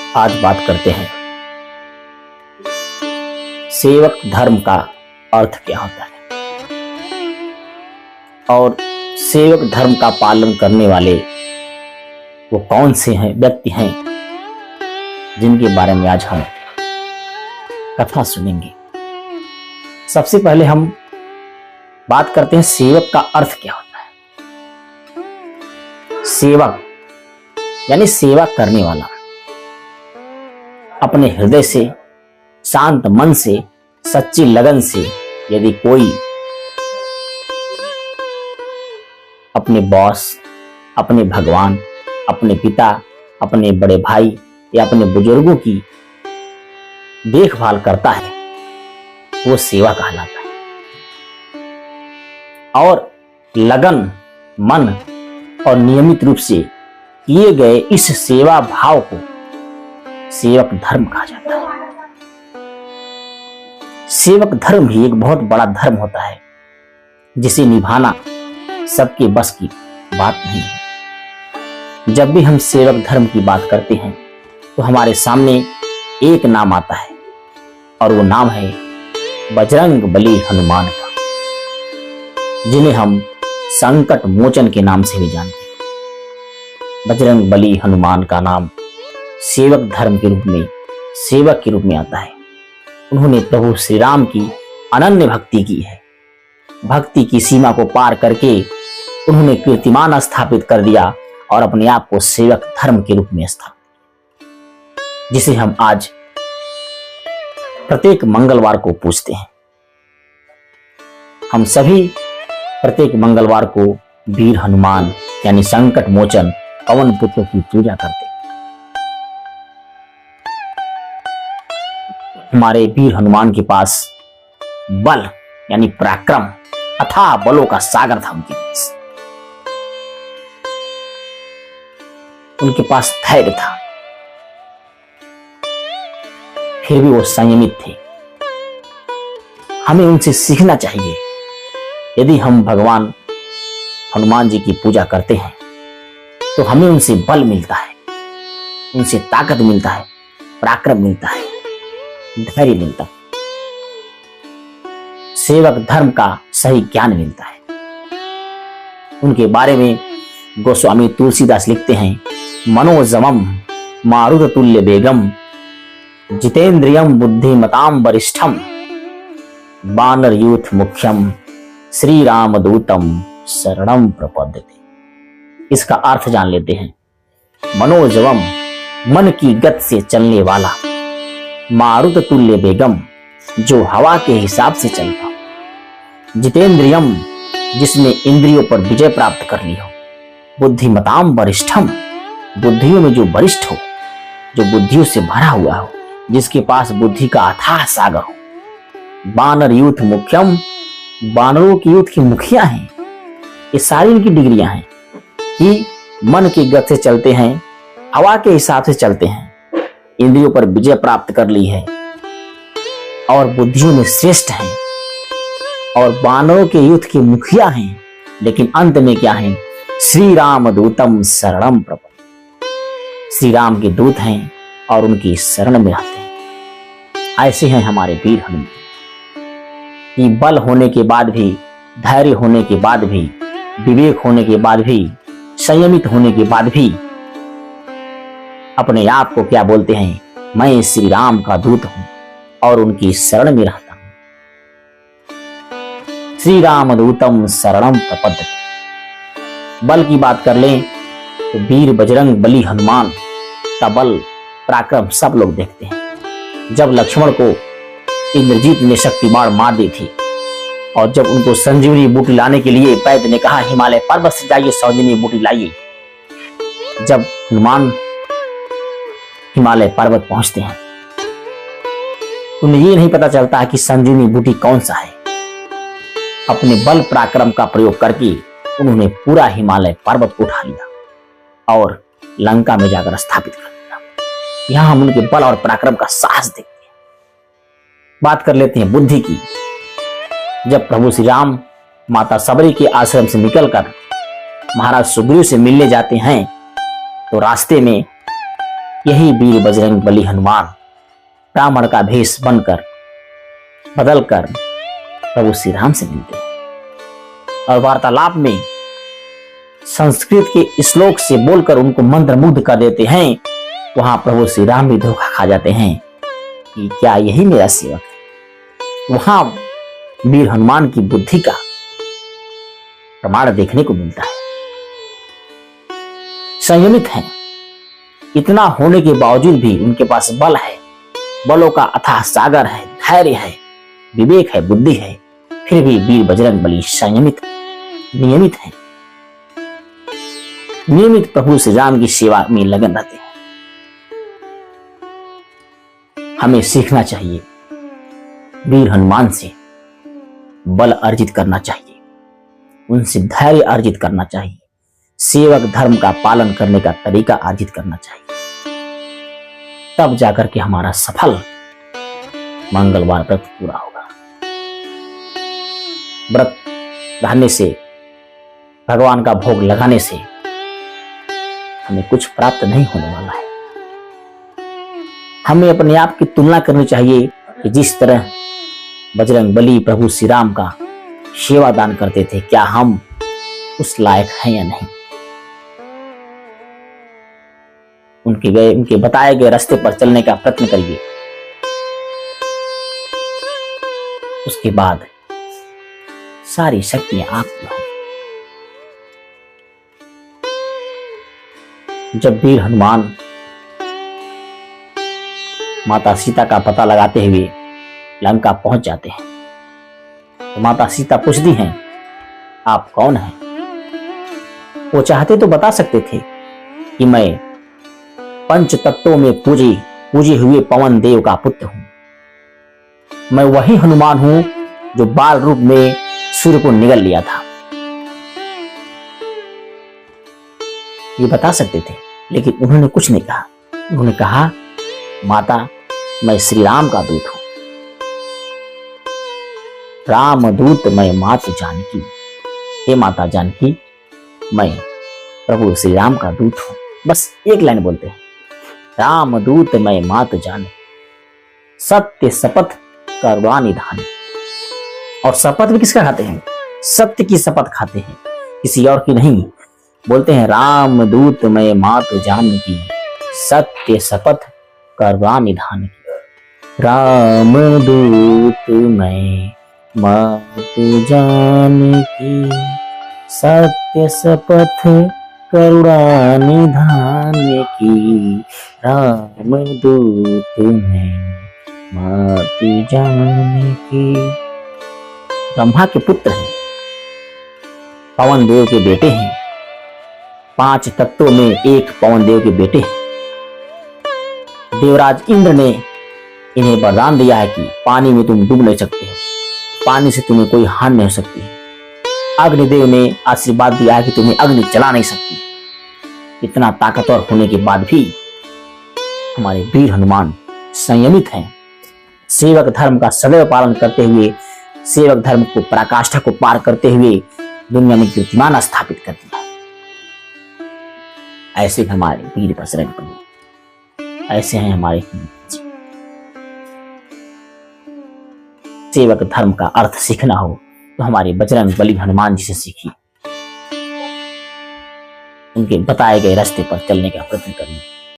आज बात करते हैं सेवक धर्म का अर्थ क्या होता है और सेवक धर्म का पालन करने वाले वो कौन से हैं व्यक्ति हैं जिनके बारे में आज हम कथा सुनेंगे। सबसे पहले हम बात करते हैं सेवक का अर्थ क्या होता है। सेवक यानी सेवा करने वाला, अपने हृदय से, शांत मन से, सच्ची लगन से यदि कोई अपने बॉस, अपने भगवान, अपने पिता, अपने बड़े भाई या अपने बुजुर्गों की देखभाल करता है वो सेवा कहलाता है। और लगन, मन और नियमित रूप से किए गए इस सेवा भाव को सेवक धर्म कहा जाता है। सेवक धर्म भी एक बहुत बड़ा धर्म होता है जिसे निभाना सबके बस की बात नहीं है। जब भी हम सेवक धर्म की बात करते हैं तो हमारे सामने एक नाम आता है और वो नाम है बजरंग बली हनुमान का, जिन्हें हम संकट मोचन के नाम से भी जानते हैं। बजरंग बली हनुमान का नाम सेवक धर्म के रूप में, सेवक के रूप में आता है। उन्होंने प्रभु श्री राम की अनन्य भक्ति की है। भक्ति की सीमा को पार करके उन्होंने कीर्तिमान स्थापित कर दिया और अपने आप को सेवक धर्म के रूप में स्थापित, जिसे हम आज प्रत्येक मंगलवार को पूजते हैं। हम सभी प्रत्येक मंगलवार को वीर हनुमान यानी संकट मोचन पवन पुत्र की पूजा करते हैं। हमारे वीर हनुमान के पास बल यानी पराक्रम, अथाह बलों का सागर था उनके पास। उनके पास धैर्य था, फिर भी वो संयमित थे। हमें उनसे सीखना चाहिए। यदि हम भगवान हनुमान जी की पूजा करते हैं तो हमें उनसे बल मिलता है, उनसे ताकत मिलता है, पराक्रम मिलता है, धैर्य मिलता है, सेवक धर्म का सही ज्ञान मिलता है। उनके बारे में गोस्वामी तुलसीदास लिखते हैं, मनोजमम मारुत तुल्य बेगम जितेंद्रियम बुद्धिमताम वरिष्ठम बानर यूथ मुख्यम श्री राम दूतम शरणम प्रपद्यते। इसका अर्थ जान लेते हैं। मनोजवम मन की गति से चलने वाला, मारुत तुल्य बेगम जो हवा के हिसाब से चलता, जितेंद्रियम जिसने इंद्रियों पर विजय प्राप्त कर ली हो, बुद्धिमताम वरिष्ठम बुद्धियों में जो वरिष्ठ हो, जो बुद्धियों से भरा हुआ हो, जिसके पास बुद्धि का अथाह सागर हो, बानर यूथ मुख्यम बानरों की यूथ की मुखिया हैं। ये सारी इनकी डिग्रियां हैं कि मन की गति से चलते हैं, हवा के हिसाब से चलते हैं, इंद्रियों पर विजय प्राप्त कर ली है और बुद्धियों में श्रेष्ठ हैं और बानरों के युद्ध के मुखिया हैं। लेकिन अंत में क्या है? श्री राम दूतम शरणम प्रपद्यते। श्री राम के दूत हैं और उनकी शरण में रहते हैं। ऐसे हैं हमारे वीर हनुमान कि बल होने के बाद भी, धैर्य होने के बाद भी, विवेक होने के बाद भी, संयमित होने के बाद भी अपने आप को क्या बोलते हैं? मैं श्री राम का दूत हूं और उनकी शरण में रहता हूं। श्री राम दूतम शरणम प्रपद्यते। बल की बात कर लें तो वीर बजरंग बली हनुमान का बल, पराक्रम सब लोग देखते हैं। जब लक्ष्मण को इंद्रजीत ने शक्ति बाण मार दी थी और जब उनको संजीवनी बूटी लाने के लिए वैद्य ने कहा हिमालय पर्वत से जाइए संजीवनी बूटी लाइए, जब हनुमान हिमालय पर्वत पहुंचते हैं उन्हें ये नहीं पता चलता है कि संजीवनी बूटी कौन सा है। अपने बल पराक्रम का प्रयोग करके उन्होंने पूरा हिमालय पर्वत को उठा लिया और लंका में जाकर स्थापित कर दिया। यहां हम उनके बल और पराक्रम का साहस देखते हैं। बात कर लेते हैं बुद्धि की। जब प्रभु श्री राम माता सबरी के आश्रम से निकलकर महाराज सुग्रीव से मिलने जाते हैं तो रास्ते में यही वीर बजरंग बली हनुमान ब्राह्मण का भेष बनकर बदलकर प्रभु श्री राम से मिलते हैं और वार्तालाप में संस्कृत के श्लोक से बोलकर उनको मंत्रमुग्ध कर देते हैं। वहां प्रभु श्री राम भी धोखा खा जाते हैं कि क्या यही मेरा सेवक है। वहां वीर हनुमान की बुद्धि का प्रमाण देखने को मिलता है। संयमित हैं, इतना होने के बावजूद भी उनके पास बल है, बलों का अथाह सागर है, धैर्य है, विवेक है, बुद्धि है, फिर भी वीर बजरंग बली संयमित नियमित है, नियमित प्रभु श्री राम की सेवा में लगन रहते हैं। हमें सीखना चाहिए, वीर हनुमान से बल अर्जित करना चाहिए, उनसे धैर्य अर्जित करना चाहिए, सेवक धर्म का पालन करने का तरीका अर्जित करना चाहिए। तब जाकर के हमारा सफल मंगलवार व्रत पूरा होगा। व्रत रहने से, भगवान का भोग लगाने से हमें कुछ प्राप्त नहीं होने वाला है। हमें अपने आप की तुलना करनी चाहिए कि जिस तरह बजरंग बली प्रभु श्री राम का सेवा दान करते थे, क्या हम उस लायक हैं या नहीं। उनके बताए गए रास्ते पर चलने का प्रयत्न करिए, उसके बाद सारी शक्तियां आपकी होंगी। जब वीर हनुमान माता सीता का पता लगाते हुए लंका पहुंच जाते हैं तो माता सीता पूछती हैं, आप कौन हैं। वो चाहते तो बता सकते थे कि मैं पंच तत्वों में पूजे हुए पवन देव का पुत्र हूं, मैं वही हनुमान हूं जो बाल रूप में सूर्य को निगल लिया था। ये बता सकते थे, लेकिन उन्होंने कुछ नहीं कहा। उन्होंने कहा, माता मैं श्री राम का दूत हूं, राम दूत मैं मात जानकी। हे माता जानकी, मैं प्रभु श्री राम का दूत हूं। बस एक लाइन बोलते हैं, राम दूत मैं मात जान, सत्य शपथ करवा निधान। और शपथ भी किसका खाते हैं, सत्य की शपथ खाते हैं, किसी और की नहीं। बोलते हैं, राम दूत मैं मात जान की, सत्य शपथ करवा निधान की। राम दूत मैं मात जान की, सत्य शपथ करुणा निधान की। राम दूत मैं मात जान की। ब्रह्मा के पुत्र हैं, पवन देव के बेटे हैं, 5 तत्वों में एक पवन देव के बेटे हैं। देवराज इंद्र ने इन्हें वरदान दिया है कि पानी में तुम डूब नहीं सकते हो, पानी से तुम्हें कोई हानि नहीं हो सकती है। अग्निदेव ने आशीर्वाद दिया है कि तुम्हें अग्नि जला नहीं सकती। इतना ताकतवर होने के बाद भी हमारे वीर हनुमान संयमित हैं, सेवक धर्म का सदैव पालन करते हुए, सेवक धर्म को पराकाष्ठा को पार करते हुए दुनिया में कीर्तिमान स्थापित कर दिया। ऐसे हमारे वीर बजरंग बली, ऐसे हैं हमारे सेवक धर्म का अर्थ सीखना हो तो हमारे बजरंग बली हनुमान जी से सीखिए, उनके बताए गए रास्ते पर चलने का प्रयत्न करिए।